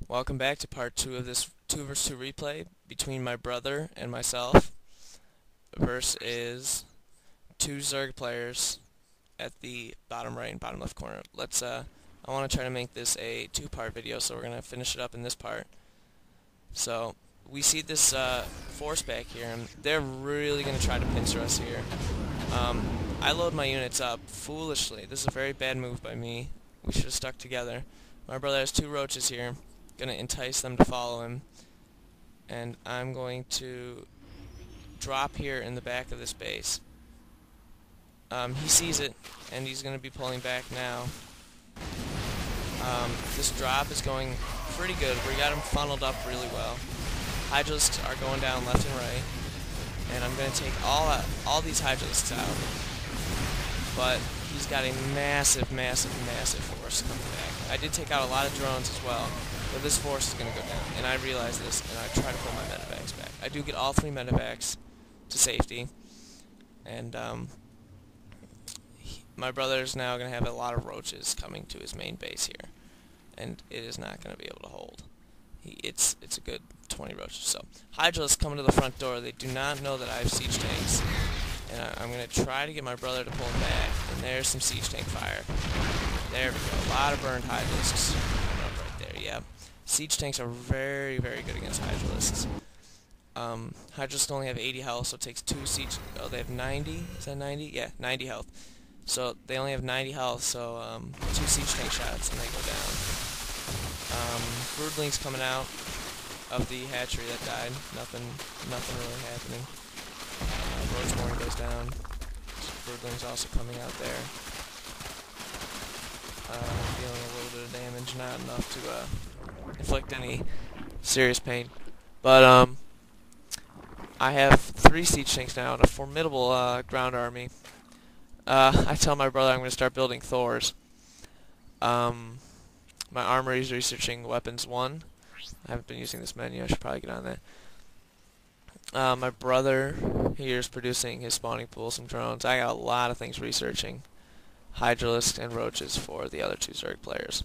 Welcome back to part 2 of this 2 vs 2 replay between my brother and myself versus two Zerg players at the bottom right and bottom left corner. I want to try to make this a 2-part video, so we're going to finish it up in this part. So, we see this force back here, and they're really going to try to pincer us here. I load my units up foolishly. This is a very bad move by me. We should have stuck together. My brother has 2 roaches here. Gonna entice them to follow him, and I'm going to drop here in the back of this base. He sees it, and he's gonna be pulling back now. This drop is going pretty good. We got him funneled up really well. Hydralisks are going down left and right, and I'm gonna take all these Hydralisks out. But he's got a massive force coming back. I did take out a lot of drones as well. But this force is going to go down, and I realize this, and I try to pull my medevacs back. I do get all 3 medevacs to safety, and my brother's now going to have a lot of roaches coming to his main base here, and it is not going to be able to hold. It's a good 20 roaches. So Hydralisks coming to the front door. They do not know that I have siege tanks, and I'm going to try to get my brother to pull him back, and there's some siege tank fire. There we go. A lot of burned Hydralisks right there. Yeah. Siege tanks are very good against Hydralisks. Hydralisks only have 80 health, so it takes 2 siege... Oh, they have 90? Is that 90? Yeah, 90 health. So they only have 90 health, so 2 siege tank shots and they go down. Broodlings coming out of the hatchery that died. Nothing really happening. Roach Warren goes down. Broodlings also coming out there. Dealing a little bit of damage, not enough to inflict any serious pain. But I have 3 siege tanks now and a formidable ground army. I tell my brother I'm going to start building Thors. My armory is researching weapons 1. I haven't been using this menu. I should probably get on that. My brother here is producing his spawning pool, some drones. I got a lot of things researching. Hydralisks and roaches for the other 2 Zerg players.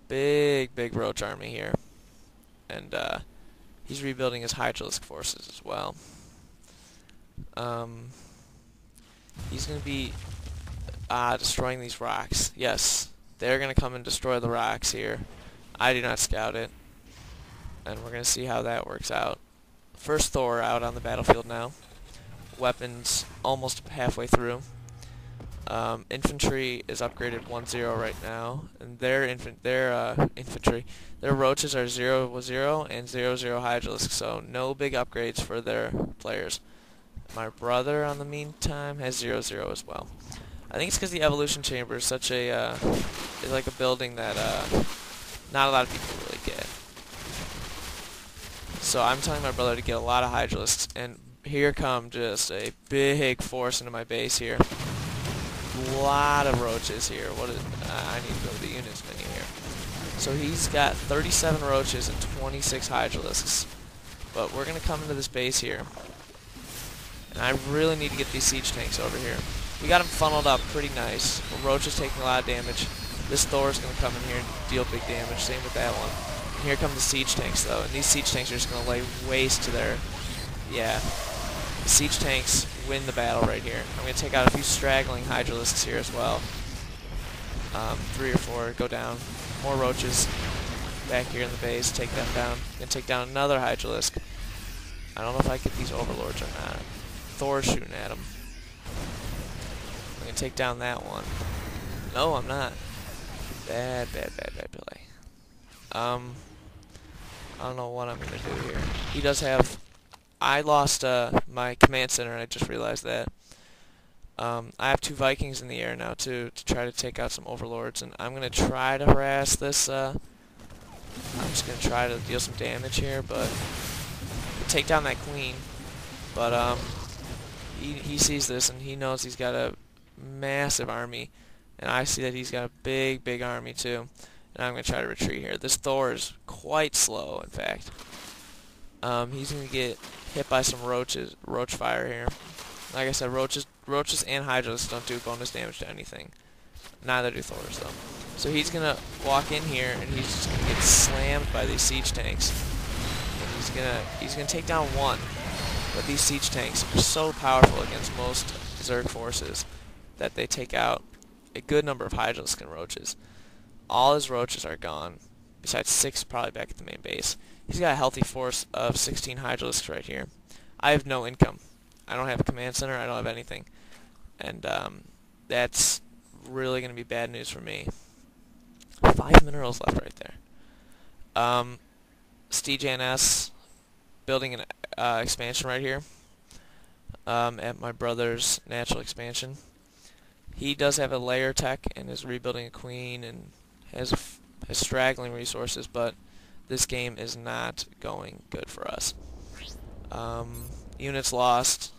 Big roach army here, and he's rebuilding his Hydralisk forces as well. He's going to be destroying these rocks. Yes, they're going to come and destroy the rocks here. I do not scout it, and we're going to see how that works out. First Thor out on the battlefield now. Weapons almost halfway through. Infantry is upgraded 1-0 right now, and their infantry, their roaches are 0-0 and 0-0 Hydralisks, so no big upgrades for their players. My brother, on the meantime, has 0-0 as well. I think it's because the evolution chamber is such a is like a building that not a lot of people really get. So I'm telling my brother to get a lot of Hydralisks, and here come just a big force into my base here. Lot of roaches here. I need to go to the units menu here. So he's got 37 roaches and 26 Hydralisks. But we're gonna come into this base here, and I really need to get these siege tanks over here. We got them funneled up pretty nice. The roach is taking a lot of damage. This Thor's gonna come in here and deal big damage. Same with that one. And here come the siege tanks though, and these siege tanks are just gonna lay waste to their... Yeah. The siege tanks win the battle right here. I'm going to take out a few straggling Hydralisks here as well. 3 or 4 go down. More roaches back here in the base. Take them down. Going to take down another Hydralisk. I don't know if I get these overlords or not. Thor's shooting at them. I'm going to take down that one. No, I'm not. Bad play. I don't know what I'm going to do here. He does have... I lost my command center, and I just realized that. I have 2 Vikings in the air now to try to take out some overlords, and I'm going to try to harass this. I'm just going to try to deal some damage here, but take down that queen. But he sees this, and he knows he's got a massive army, and I see that he's got a big army too. And I'm going to try to retreat here. This Thor is quite slow, in fact. He's going to get hit by some roach fire here. Like I said, roaches and Hydralisks don't do bonus damage to anything. Neither do Thors, though. So he's gonna walk in here and he's just gonna get slammed by these siege tanks. And he's gonna take down one. But these siege tanks are so powerful against most Zerg forces that they take out a good number of Hydralisk and Roaches. All his Roaches are gone, besides 6 probably back at the main base. He's got a healthy force of 16 Hydralisks right here. I have no income. I don't have a command center, I don't have anything. And that's really going to be bad news for me. 5 minerals left right there. SteeJanS building an expansion right here at my brother's natural expansion. He does have a layer tech and is rebuilding a queen and has straggling resources, but this game is not going good for us. Units lost.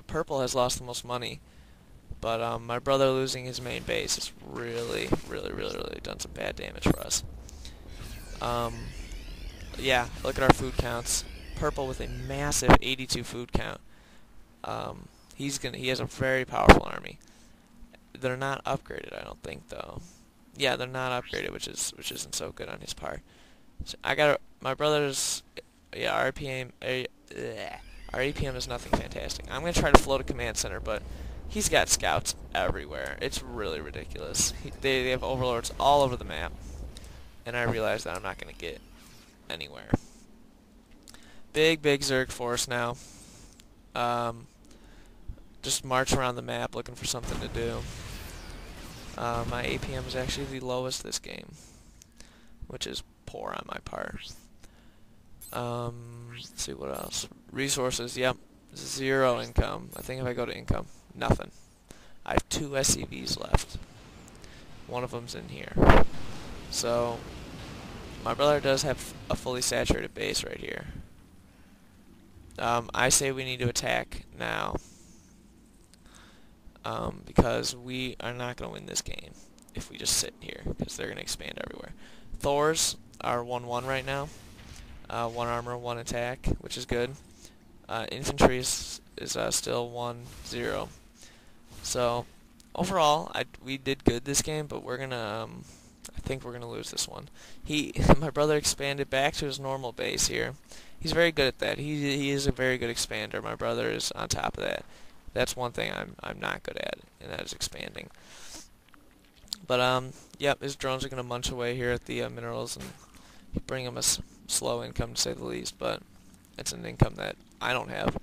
Purple has lost the most money, but my brother losing his main base has really done some bad damage for us. Yeah, look at our food counts. Purple with a massive 82 food count. He has a very powerful army. They're not upgraded, I don't think, though. Yeah, they're not upgraded, which isn't so good on his part. So my brother's our APM is nothing fantastic. I'm gonna try to float a command center, but he's got scouts everywhere. It's really ridiculous. They have overlords all over the map, and I realize that I'm not gonna get anywhere. Big Zerg force now. Just march around the map looking for something to do. My APM is actually the lowest this game, which is poor on my part. Let's see what else. Resources, yep. 0 income. I think if I go to income, nothing. I have 2 SCVs left. One of them's in here. So, my brother does have a fully saturated base right here. I say we need to attack now. Because we are not going to win this game if we just sit here, because they're going to expand everywhere. Thors are 1-1 right now. 1 armor, 1 attack, which is good. Infantry is still 1-0. So, overall, we did good this game, but we're going to... I think we're going to lose this one. My brother expanded back to his normal base here. He's very good at that. He is a very good expander. My brother is on top of that. That's one thing I'm not good at, and that is expanding. But yep, his drones are gonna munch away here at the minerals and bring him a slow income, to say the least. But it's an income that I don't have.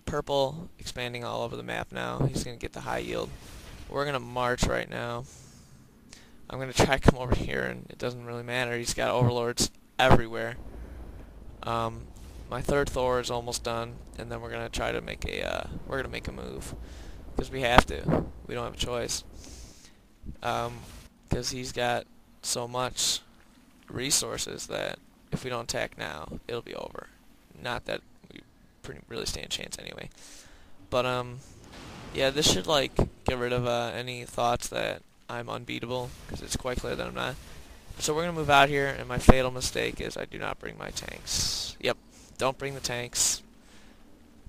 Purple expanding all over the map now. He's gonna get the high yield. We're gonna march right now. I'm gonna try to come over here, and it doesn't really matter. He's got overlords everywhere. My third Thor is almost done, and then we're gonna try to make a move, because we have to. We don't have a choice. Because he's got so much resources that if we don't attack now, it'll be over. Not that we really stand a chance anyway. But yeah, this should get rid of any thoughts that I'm unbeatable, because it's quite clear that I'm not. So we're gonna move out here, and my fatal mistake is I do not bring my tanks. Yep. Don't bring the tanks.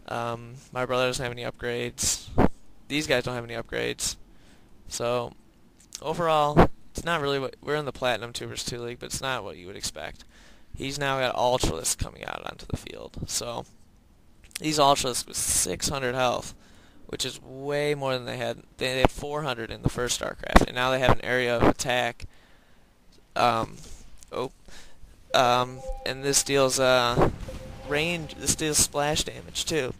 My brother doesn't have any upgrades. These guys don't have any upgrades. So, overall, it's not really what... We're in the Platinum 2 vs 2 League, but it's not what you would expect. He's now got Ultralisks coming out onto the field. So, these Ultralisks with 600 health, which is way more than they had. They had 400 in the first Starcraft, and now they have an area of attack. And this deals... this deals splash damage too,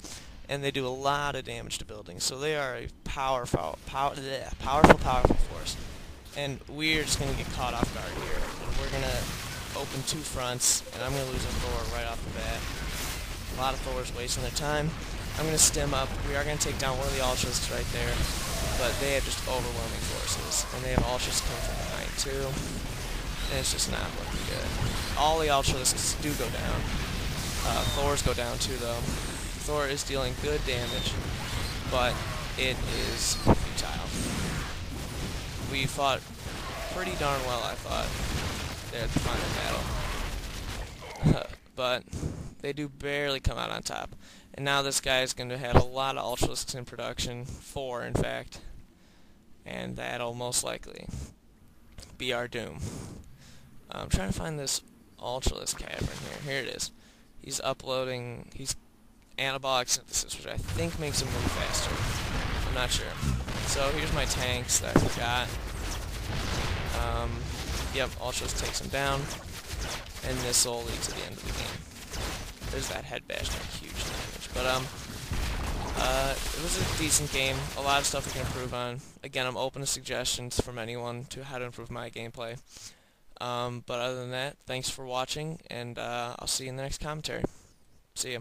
and they do a lot of damage to buildings. So they are a powerful force. And we're just gonna get caught off guard here, and we're gonna open 2 fronts, and I'm gonna lose a Thor right off the bat. A lot of Thors wasting their time. I'm gonna stem up. We are gonna take down one of the Ultralisks right there, but they have just overwhelming forces, and they have Ultralisks coming from behind too, and it's just not looking good. All the Ultralisks do go down. Thors go down too, though. Thor is dealing good damage, but it is futile. We fought pretty darn well, I thought, there at the final battle. But they do barely come out on top. And now this guy is going to have a lot of Ultralisks in production, 4 in fact, and that'll most likely be our doom. I'm trying to find this Ultralist Cavern here. Here it is. He's uploading, he's anabolic synthesis, which I think makes him move faster. I'm not sure. So here's my tanks that I forgot. Yep, Ultras takes him down, and this will lead to the end of the game. There's that head bash, not huge damage, but it was a decent game. A lot of stuff we can improve on. Again, I'm open to suggestions from anyone to how to improve my gameplay. But other than that, thanks for watching, and I'll see you in the next commentary. See ya.